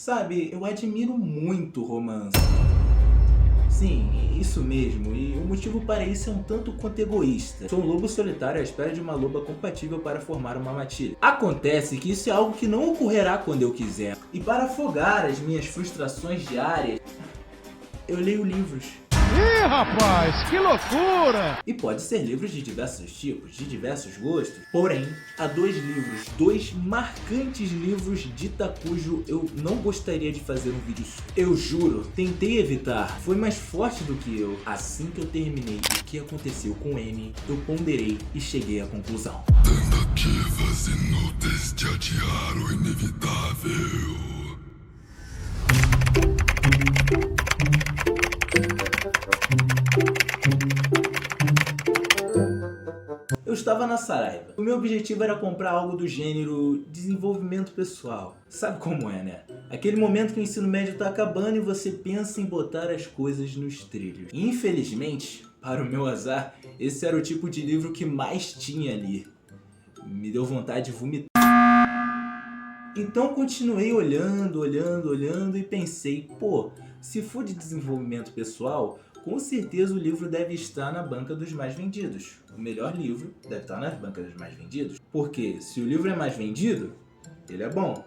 Sabe, eu admiro muito romance. Sim, isso mesmo, e o motivo para isso é um tanto quanto egoísta. Sou um lobo solitário à espera de uma loba compatível para formar uma matilha. Acontece que isso é algo que não ocorrerá quando eu quiser. E para afogar as minhas frustrações diárias, eu leio livros. Ih, rapaz, que loucura! E pode ser livros de diversos tipos, de diversos gostos. Porém, há dois marcantes livros de cujo eu não gostaria de fazer um vídeo sobre. Eu juro, tentei evitar, foi mais forte do que eu. Assim que eu terminei o que aconteceu com N, eu ponderei e cheguei à conclusão. Tentativas inúteis de adiar o inevitável. Eu estava na Saraiva. O meu objetivo era comprar algo do gênero desenvolvimento pessoal. Sabe como é, né? Aquele momento que o ensino médio tá acabando e você pensa em botar as coisas nos trilhos. Infelizmente, para o meu azar, esse era o tipo de livro que mais tinha ali. Me deu vontade de vomitar. Então continuei olhando e pensei, pô, se for de desenvolvimento pessoal, com certeza o livro deve estar na banca dos mais vendidos. O melhor livro deve estar nas bancas dos mais vendidos. Porque se o livro é mais vendido, ele é bom.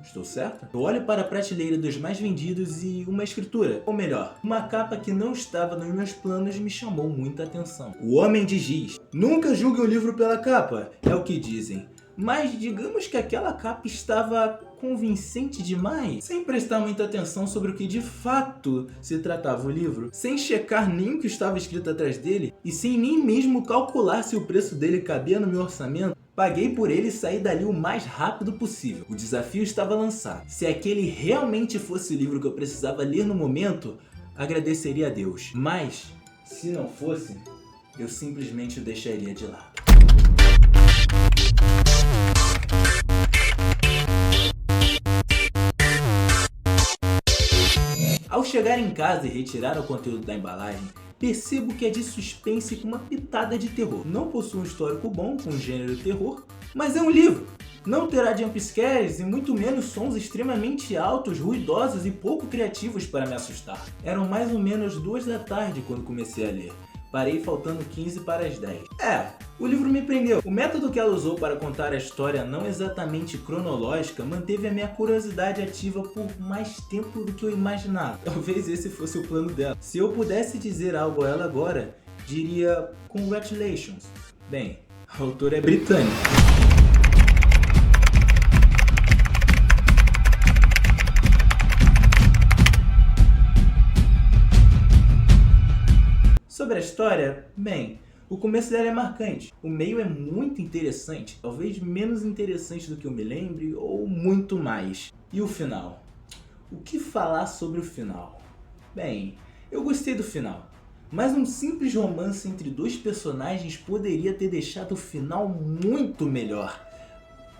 Estou certo? Eu olho para a prateleira dos mais vendidos e uma escritura, ou melhor, uma capa que não estava nos meus planos me chamou muita atenção. O Homem de Giz. Nunca julgue um livro pela capa, é o que dizem. Mas digamos que aquela capa estava convincente demais, sem prestar muita atenção sobre o que de fato se tratava o livro, sem checar nem o que estava escrito atrás dele e sem nem mesmo calcular se o preço dele cabia no meu orçamento. Paguei por ele e saí dali o mais rápido possível. O desafio estava lançado. Se aquele realmente fosse o livro que eu precisava ler no momento, agradeceria a Deus. Mas, se não fosse, eu simplesmente o deixaria de lado. Ao chegar em casa e retirar o conteúdo da embalagem, percebo que é de suspense com uma pitada de terror. Não possui um histórico bom com o gênero terror, mas é um livro. Não terá jumpscares e muito menos sons extremamente altos, ruidosos e pouco criativos para me assustar. Eram mais ou menos 2 da tarde quando comecei a ler. Parei faltando 15 para as 10. O livro me prendeu. O método que ela usou para contar a história não exatamente cronológica manteve a minha curiosidade ativa por mais tempo do que eu imaginava. Talvez esse fosse o plano dela. Se eu pudesse dizer algo a ela agora, diria congratulations. Bem, a autora é britânica. Sobre a história, bem, o começo dela é marcante, o meio é muito interessante, talvez menos interessante do que eu me lembre, ou muito mais. E o final? O que falar sobre o final? Bem, eu gostei do final, mas um simples romance entre 2 personagens poderia ter deixado o final muito melhor.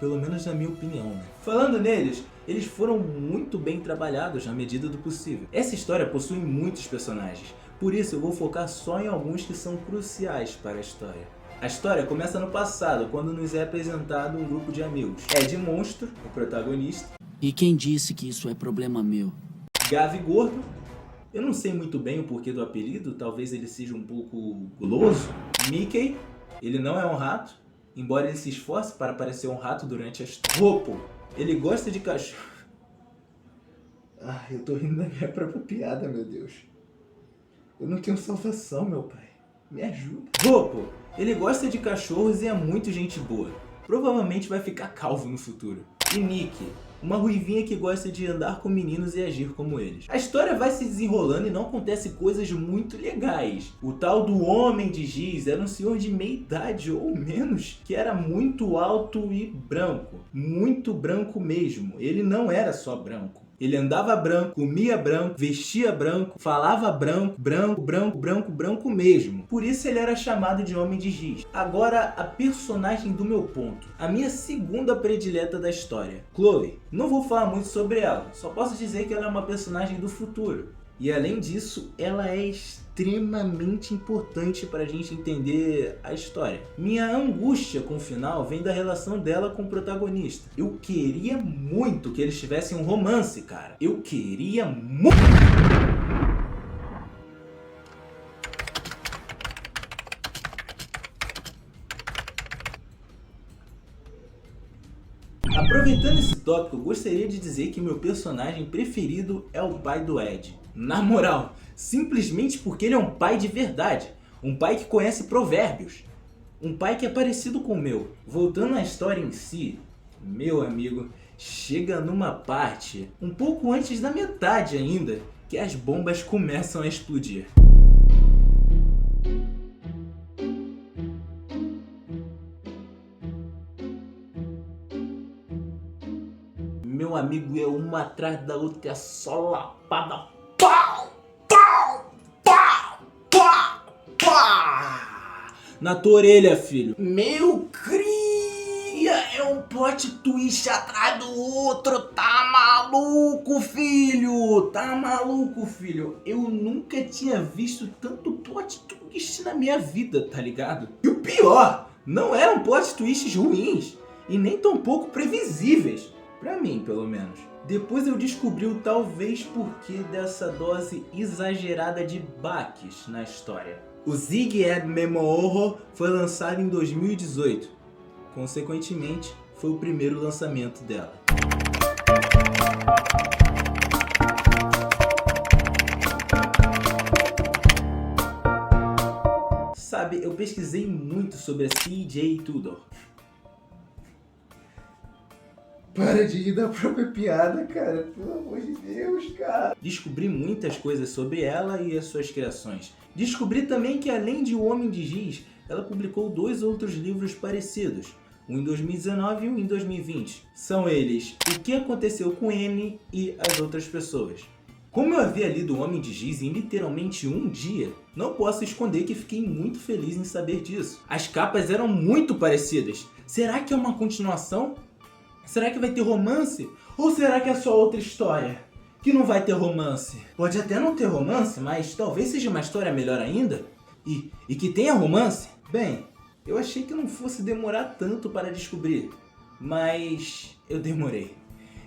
Pelo menos na minha opinião, né? Falando neles, eles foram muito bem trabalhados na medida do possível. Essa história possui muitos personagens, por isso eu vou focar só em alguns que são cruciais para a história. A história começa no passado, quando nos é apresentado um grupo de amigos. Ed Monstro, o protagonista. E quem disse que isso é problema meu? Gavi Gordo. Eu não sei muito bem o porquê do apelido, talvez ele seja um pouco guloso. Mickey, ele não é um rato, embora ele se esforce para parecer um rato durante a história. Ropo, ele gosta de cachorro. Eu tô rindo da minha própria piada, meu Deus. Eu não tenho salvação, meu pai. Me ajuda. Ropo, ele gosta de cachorros e é muito gente boa. Provavelmente vai ficar calvo no futuro. E Nick, uma ruivinha que gosta de andar com meninos e agir como eles. A história vai se desenrolando e não acontece coisas muito legais. O tal do Homem de Giz era um senhor de meia idade ou menos, que era muito alto e branco. Muito branco mesmo. Ele não era só branco. Ele andava branco, comia branco, vestia branco, falava branco, branco mesmo. Por isso ele era chamado de Homem de Giz. Agora, a personagem do meu ponto. A minha segunda predileta da história. Chloe. Não vou falar muito sobre ela, só posso dizer que ela é uma personagem do futuro. E além disso, ela é extremamente extremamente importante para a gente entender a história. Minha angústia com o final vem da relação dela com o protagonista. Eu queria muito que eles tivessem um romance, cara. Eu queria muito. Aproveitando esse tópico, eu gostaria de dizer que meu personagem preferido é o pai do Ed. Na moral, simplesmente porque ele é um pai de verdade. Um pai que conhece provérbios. Um pai que é parecido com o meu. Voltando à história em si, meu amigo, chega numa parte, um pouco antes da metade ainda, que as bombas começam a explodir. Meu amigo, é uma atrás da outra, é só lapada. Pau! Pau! Pau! Pau! Pau! Na tua orelha, filho. Meu cria, é um plot twist atrás do outro. Tá maluco, filho? Tá maluco, filho? Eu nunca tinha visto tanto plot twist na minha vida, tá ligado? E o pior, não eram plot twists ruins e nem tão pouco previsíveis. Pra mim, pelo menos. Depois eu descobri o talvez porquê dessa dose exagerada de baques na história. O Zig-Ed Memoho foi lançado em 2018. Consequentemente, foi o primeiro lançamento dela. Sabe, eu pesquisei muito sobre a C.J. Tudor. Para de rir da própria piada, cara. Pelo amor de Deus, cara. Descobri muitas coisas sobre ela e as suas criações. Descobri também que, além de O Homem de Giz, ela publicou 2 outros livros parecidos. Um em 2019 e um em 2020. São eles O que Aconteceu com N e As Outras Pessoas. Como eu havia lido O Homem de Giz em literalmente um dia, não posso esconder que fiquei muito feliz em saber disso. As capas eram muito parecidas. Será que é uma continuação? Será que vai ter romance? Ou será que é só outra história? Que não vai ter romance? Pode até não ter romance, mas talvez seja uma história melhor ainda? E que tenha romance? Bem, eu achei que não fosse demorar tanto para descobrir. Mas eu demorei.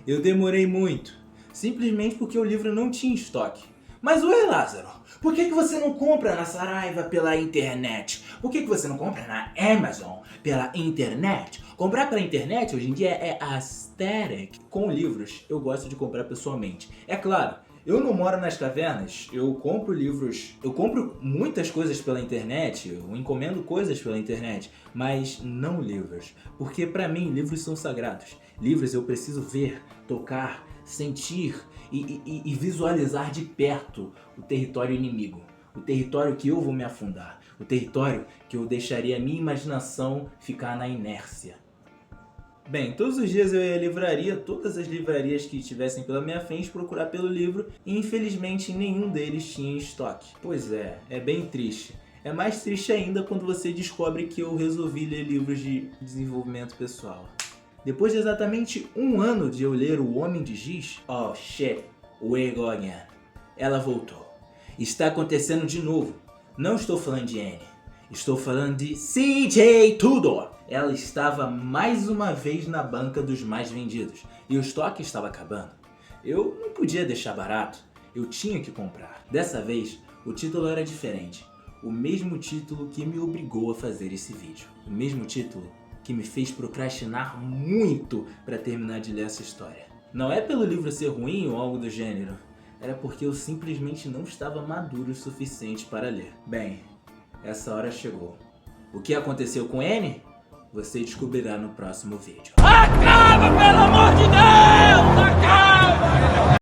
Eu demorei muito. Simplesmente porque o livro não tinha estoque. Mas ué, Lázaro, por que você não compra na Saraiva pela internet? Por que você não compra na Amazon pela internet? Comprar pela internet hoje em dia é aesthetic. Com livros, eu gosto de comprar pessoalmente. É claro, eu não moro nas cavernas, eu compro livros, eu compro muitas coisas pela internet, eu encomendo coisas pela internet, mas não livros. Porque pra mim, livros são sagrados. Livros eu preciso ver, tocar, sentir e visualizar de perto o território inimigo. O território que eu vou me afundar. O território que eu deixaria a minha imaginação ficar na inércia. Bem, todos os dias eu ia à livraria, todas as livrarias que estivessem pela minha frente, procurar pelo livro e infelizmente nenhum deles tinha estoque. Pois é bem triste. É mais triste ainda quando você descobre que eu resolvi ler livros de desenvolvimento pessoal. Depois de exatamente um ano de eu ler O Homem de Giz, oh shit, we're going again. Ela voltou. Está acontecendo de novo. Não estou falando de Anne. Estou falando de C.J. Tudor. Ela estava mais uma vez na banca dos mais vendidos. E o estoque estava acabando. Eu não podia deixar barato. Eu tinha que comprar. Dessa vez, o título era diferente. O mesmo título que me obrigou a fazer esse vídeo. O mesmo título que me fez procrastinar muito para terminar de ler essa história. Não é pelo livro ser ruim ou algo do gênero. Era porque eu simplesmente não estava maduro o suficiente para ler. Bem, essa hora chegou. O que aconteceu com N? Você descobrirá no próximo vídeo. Acaba, pelo amor de Deus!